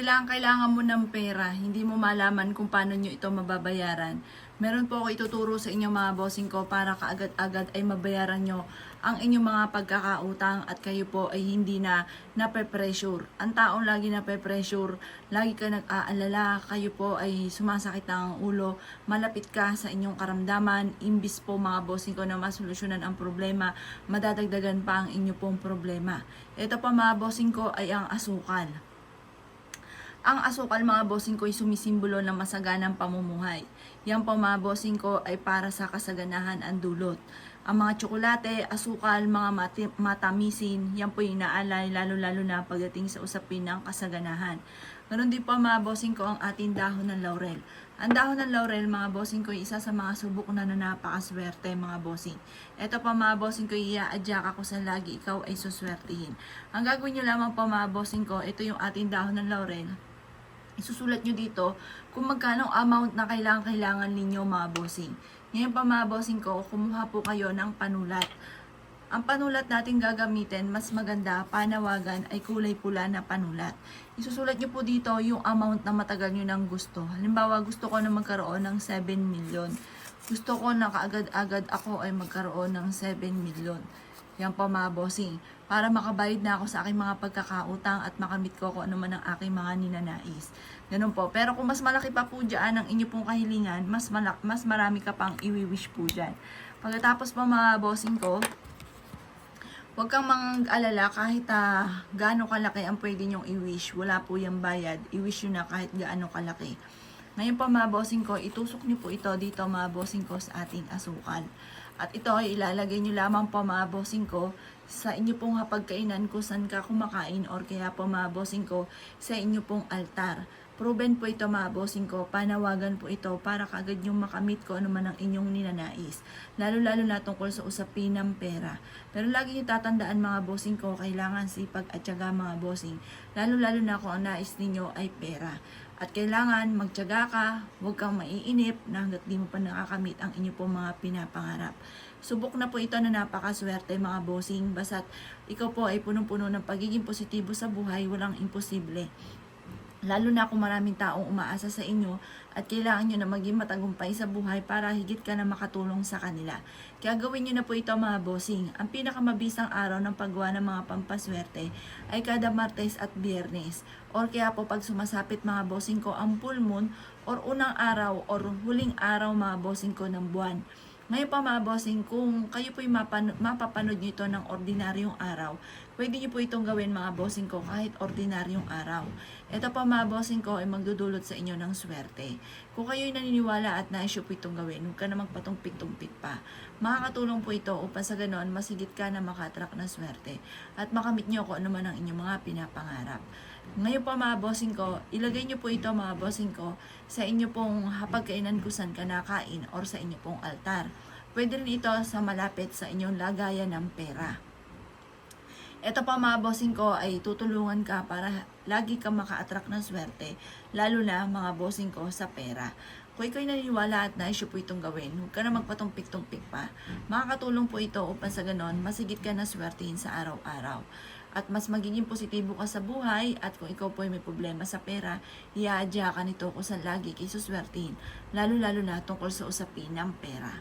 Kailangan mo ng pera, hindi mo malaman kung paano nyo ito mababayaran. Meron po ako ituturo sa inyo mga bossing ko para kaagad-agad ay mabayaran nyo ang inyong mga pagkakautang at kayo po ay hindi na nape-pressure. Ang taong lagi nape-pressure, lagi ka nag-aalala, kayo po ay sumasakit ang ulo, malapit ka sa inyong karamdaman, imbis po mga bossing ko na masolusyonan ang problema, madadagdagan pa ang inyo pong problema. Ito pa mga bossing ko ay ang asukal. Ang asukal mga bossing ko ay sumisimbolo ng masaganang pamumuhay. Yan po mga bossing ko ay para sa kasaganahan ang dulot. Ang mga tsokolate, asukal, mga matamisin, yan po yung inaalay lalo-lalo na pagdating sa usapin ng kasaganahan. Ganon din po mga bossing ko ang ating dahon ng laurel. Ang dahon ng laurel mga bossing ko ay isa sa mga subok na napakaswerte mga bossing. Ito pa mga bossing ko, i-adjust ako sa lagi ikaw ay suswertihin. Ang gagawin nyo lamang po mga bossing ko, ito yung ating dahon ng laurel. Isusulat nyo dito kung magkano amount na kailangan ninyo mga bossing. Ngayon pa mga bossing ko, kumuha po kayo ng panulat. Ang panulat natin gagamitin, mas maganda, panawagan ay kulay pula na panulat. Isusulat nyo po dito yung amount na matagal nyo nang gusto. Halimbawa, gusto ko na magkaroon ng 7 million. Gusto ko na kaagad-agad ako ay magkaroon ng 7 million. Yan po mga bossing. Para makabayad na ako sa aking mga pagkakautang at makamit ko kung ano man ang aking mga ninanais. Ganun po. Pero kung mas malaki pa po dyan ang inyo pong kahilingan, mas marami ka pang iwi-wish po dyan. Pagkatapos po mga bossing ko, huwag kang mag-alala kahit gaano kalaki ang pwede nyong i-wish. Wala po yung bayad. I-wish nyo na kahit gaano kalaki. Ngayon po mga bossing ko, itusok nyo po ito dito mga bossing ko sa ating asukal. At ito ay ilalagay nyo lamang po mga bossing ko sa inyo pong hapagkainan kung saan ka kumakain or kaya po mga bossing ko sa inyo pong altar. Proven po ito mga bossing ko, panawagan po ito para kaagad yung makamit ko ano man ang inyong ninanais. Lalo-lalo na tungkol sa usapin ng pera. Pero lagi nyo tatandaan mga bossing ko, kailangan sipag at tiyaga mga bossing. Lalo-lalo na kung ang nais ninyo ay pera. At kailangan magtiyaga ka, huwag kang maiinip na hanggat di mo pa nakakamit ang inyo pong mga pinapangarap. Subok na po ito na napakaswerte mga bossing, basta't ikaw po ay punong-puno ng pagiging positibo sa buhay, walang imposible. Lalo na kung maraming taong umaasa sa inyo at kailangan nyo na maging matagumpay sa buhay para higit ka na makatulong sa kanila. Kaya gawin nyo na po ito mga bossing. Ang pinakamabisang araw ng paggawa ng mga pampaswerte ay kada Martes at Biyernes. Or kaya po pag sumasapit mga bossing ko ang full moon or unang araw or huling araw mga bossing ko ng buwan. Ngayon pa mga bossing, kung kayo po'y mapapanood nyo ito ng ordinaryong araw, pwede nyo po itong gawin mga bossing ko kahit ordinaryong araw. Ito pa mga bossing ko ay magdudulot sa inyo ng swerte. Kung kayo'y naniniwala at nais nyo po itong gawin, huwag ka na magpatumpik-tumpik pa. Makakatulong po ito upang sa ganon masigit ka na makaattract ng swerte at makamit nyo kung ano man ang inyong mga pinapangarap. Ngayon pa mga bossing ko, ilagay nyo po ito mga bossing ko sa inyo pong hapagkainan kung saan ka nakain or sa inyo pong altar. Pwede rin ito sa malapit sa inyong lagayan ng pera. Ito pa mga bossing ko ay tutulungan ka para lagi ka maka-attract ng swerte, lalo na mga bossing ko sa pera. Kung ikaw'y naniniwala at nais po itong gawin, huwag ka na magpatumpik-tumpik pa. Makakatulong po ito upang sa ganon, masigit ka na swertihin sa araw-araw. At mas magiging positibo ka sa buhay at kung ikaw po ay may problema sa pera, iaadya ka nito kung saan lagi kayo suswertihin, lalo-lalo na tungkol sa usapin ng pera.